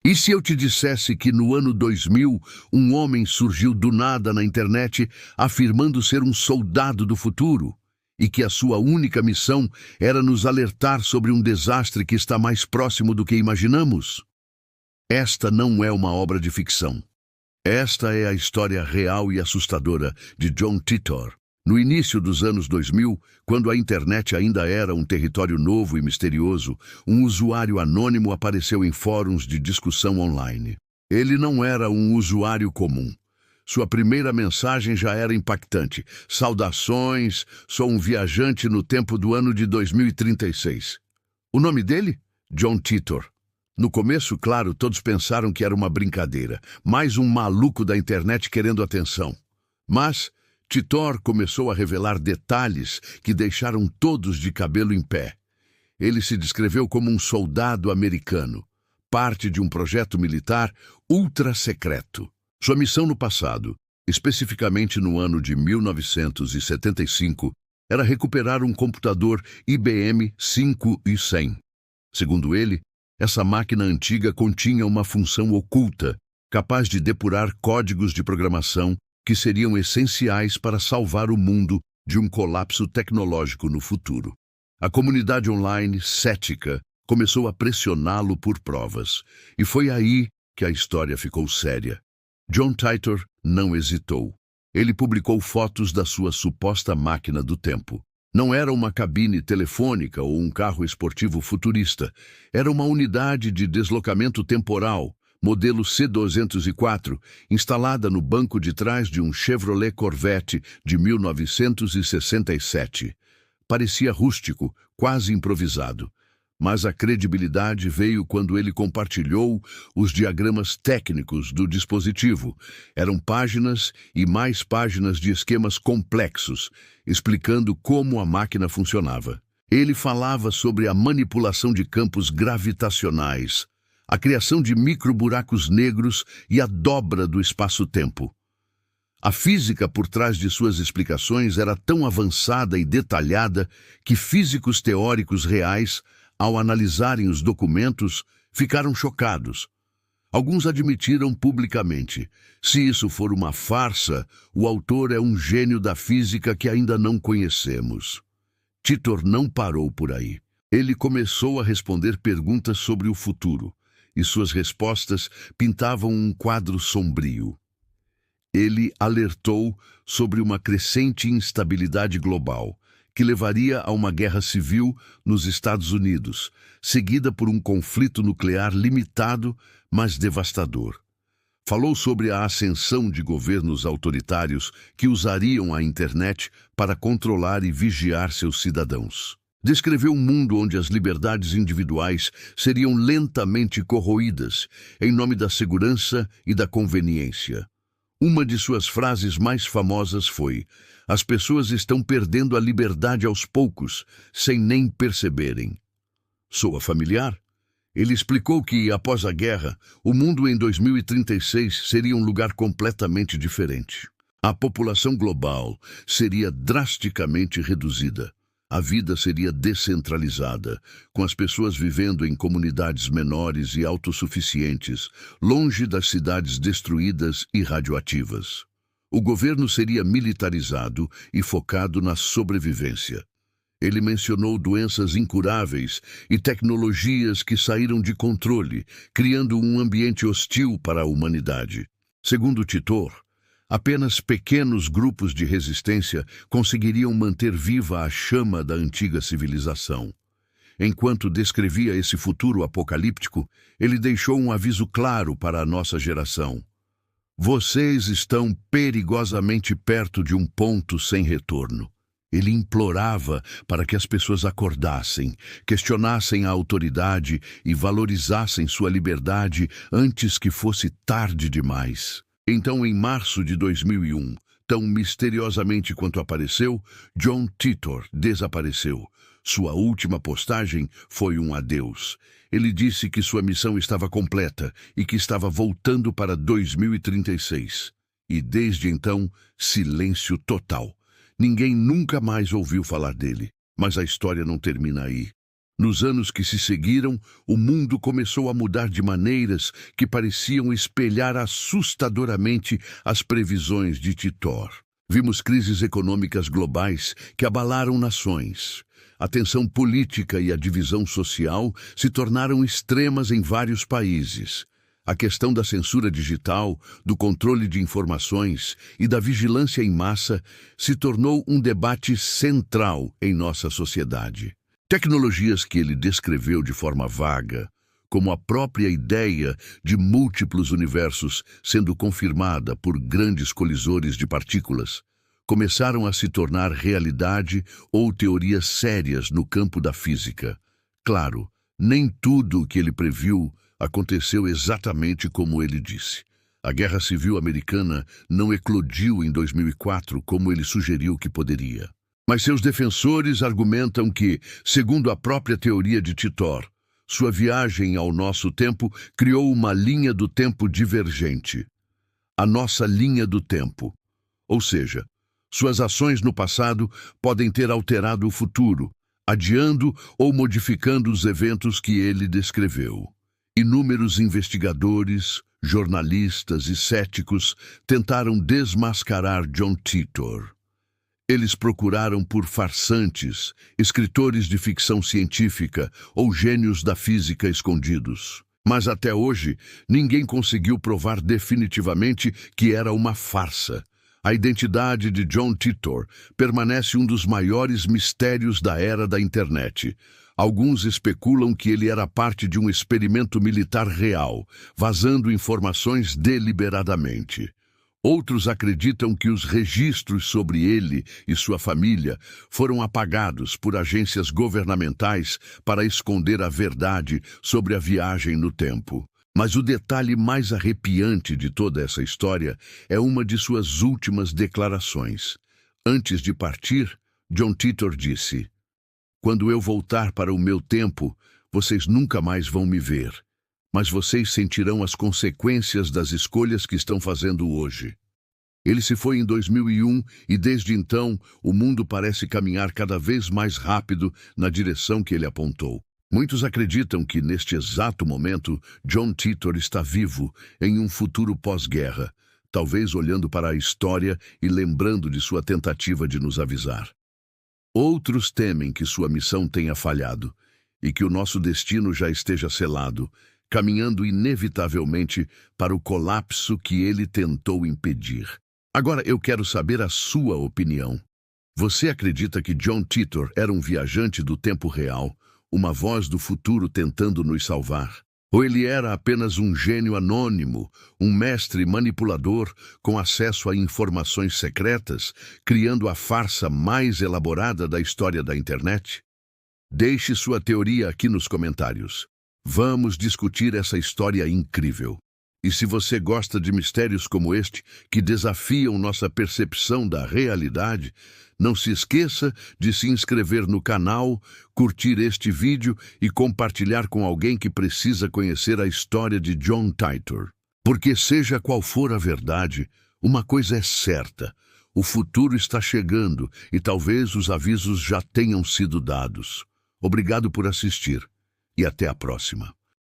E se eu te dissesse que no ano 2000, um homem surgiu do nada na internet afirmando ser um soldado do futuro e que a sua única missão era nos alertar sobre um desastre que está mais próximo do que imaginamos? Esta não é uma obra de ficção. Esta é a história real e assustadora de John Titor. No início dos anos 2000, quando a internet ainda era um território novo e misterioso, um usuário anônimo apareceu em fóruns de discussão online. Ele não era um usuário comum. Sua primeira mensagem já era impactante. Saudações, sou um viajante no tempo do ano de 2036. O nome dele? John Titor. No começo, claro, todos pensaram que era uma brincadeira, mais um maluco da internet querendo atenção. Mas Titor começou a revelar detalhes que deixaram todos de cabelo em pé. Ele se descreveu como um soldado americano, parte de um projeto militar ultra secreto. Sua missão no passado, especificamente no ano de 1975, era recuperar um computador IBM 5100. Segundo ele, essa máquina antiga continha uma função oculta, capaz de depurar códigos de programação que seriam essenciais para salvar o mundo de um colapso tecnológico no futuro. A comunidade online, cética, começou a pressioná-lo por provas, e foi aí que a história ficou séria. John Titor não hesitou. Ele publicou fotos da sua suposta máquina do tempo. Não era uma cabine telefônica ou um carro esportivo futurista. Era uma unidade de deslocamento temporal, modelo C-204, instalada no banco de trás de um Chevrolet Corvette de 1967. Parecia rústico, quase improvisado. Mas a credibilidade veio quando ele compartilhou os diagramas técnicos do dispositivo. Eram páginas e mais páginas de esquemas complexos, explicando como a máquina funcionava. Ele falava sobre a manipulação de campos gravitacionais, a criação de microburacos negros e a dobra do espaço-tempo. A física por trás de suas explicações era tão avançada e detalhada que físicos teóricos reais, ao analisarem os documentos, ficaram chocados. Alguns admitiram publicamente: se isso for uma farsa, o autor é um gênio da física que ainda não conhecemos. Titor não parou por aí. Ele começou a responder perguntas sobre o futuro, e suas respostas pintavam um quadro sombrio. Ele alertou sobre uma crescente instabilidade global, que levaria a uma guerra civil nos Estados Unidos, seguida por um conflito nuclear limitado, mas devastador. Falou sobre a ascensão de governos autoritários que usariam a internet para controlar e vigiar seus cidadãos. Descreveu um mundo onde as liberdades individuais seriam lentamente corroídas em nome da segurança e da conveniência. Uma de suas frases mais famosas foi: as pessoas estão perdendo a liberdade aos poucos, sem nem perceberem. Soa familiar? Ele explicou que, após a guerra, o mundo em 2036 seria um lugar completamente diferente. A população global seria drasticamente reduzida. A vida seria descentralizada, com as pessoas vivendo em comunidades menores e autossuficientes, longe das cidades destruídas e radioativas. O governo seria militarizado e focado na sobrevivência. Ele mencionou doenças incuráveis e tecnologias que saíram de controle, criando um ambiente hostil para a humanidade. Segundo Titor, apenas pequenos grupos de resistência conseguiriam manter viva a chama da antiga civilização. Enquanto descrevia esse futuro apocalíptico, ele deixou um aviso claro para a nossa geração: vocês estão perigosamente perto de um ponto sem retorno. Ele implorava para que as pessoas acordassem, questionassem a autoridade e valorizassem sua liberdade antes que fosse tarde demais. Então, em março de 2001, tão misteriosamente quanto apareceu, John Titor desapareceu. Sua última postagem foi um adeus. Ele disse que sua missão estava completa e que estava voltando para 2036. E desde então, silêncio total. Ninguém nunca mais ouviu falar dele. Mas a história não termina aí. Nos anos que se seguiram, o mundo começou a mudar de maneiras que pareciam espelhar assustadoramente as previsões de Titor. Vimos crises econômicas globais que abalaram nações. A tensão política e a divisão social se tornaram extremas em vários países. A questão da censura digital, do controle de informações e da vigilância em massa se tornou um debate central em nossa sociedade. Tecnologias que ele descreveu de forma vaga, como a própria ideia de múltiplos universos sendo confirmada por grandes colisores de partículas, começaram a se tornar realidade ou teorias sérias no campo da física. Claro, nem tudo o que ele previu aconteceu exatamente como ele disse. A Guerra Civil Americana não eclodiu em 2004 como ele sugeriu que poderia. Mas seus defensores argumentam que, segundo a própria teoria de Titor, sua viagem ao nosso tempo criou uma linha do tempo divergente. A nossa linha do tempo. Ou seja, suas ações no passado podem ter alterado o futuro, adiando ou modificando os eventos que ele descreveu. Inúmeros investigadores, jornalistas e céticos tentaram desmascarar John Titor. Eles procuraram por farsantes, escritores de ficção científica ou gênios da física escondidos. Mas até hoje, ninguém conseguiu provar definitivamente que era uma farsa. A identidade de John Titor permanece um dos maiores mistérios da era da internet. Alguns especulam que ele era parte de um experimento militar real, vazando informações deliberadamente. Outros acreditam que os registros sobre ele e sua família foram apagados por agências governamentais para esconder a verdade sobre a viagem no tempo. Mas o detalhe mais arrepiante de toda essa história é uma de suas últimas declarações. Antes de partir, John Titor disse: "Quando eu voltar para o meu tempo, vocês nunca mais vão me ver. Mas vocês sentirão as consequências das escolhas que estão fazendo hoje." Ele se foi em 2001 e desde então o mundo parece caminhar cada vez mais rápido na direção que ele apontou. Muitos acreditam que neste exato momento John Titor está vivo em um futuro pós-guerra, talvez olhando para a história e lembrando de sua tentativa de nos avisar. Outros temem que sua missão tenha falhado e que o nosso destino já esteja selado, caminhando inevitavelmente para o colapso que ele tentou impedir. Agora eu quero saber a sua opinião. Você acredita que John Titor era um viajante do tempo real, uma voz do futuro tentando nos salvar? Ou ele era apenas um gênio anônimo, um mestre manipulador com acesso a informações secretas, criando a farsa mais elaborada da história da internet? Deixe sua teoria aqui nos comentários. Vamos discutir essa história incrível. E se você gosta de mistérios como este, que desafiam nossa percepção da realidade, não se esqueça de se inscrever no canal, curtir este vídeo e compartilhar com alguém que precisa conhecer a história de John Titor. Porque seja qual for a verdade, uma coisa é certa: o futuro está chegando e talvez os avisos já tenham sido dados. Obrigado por assistir e até a próxima.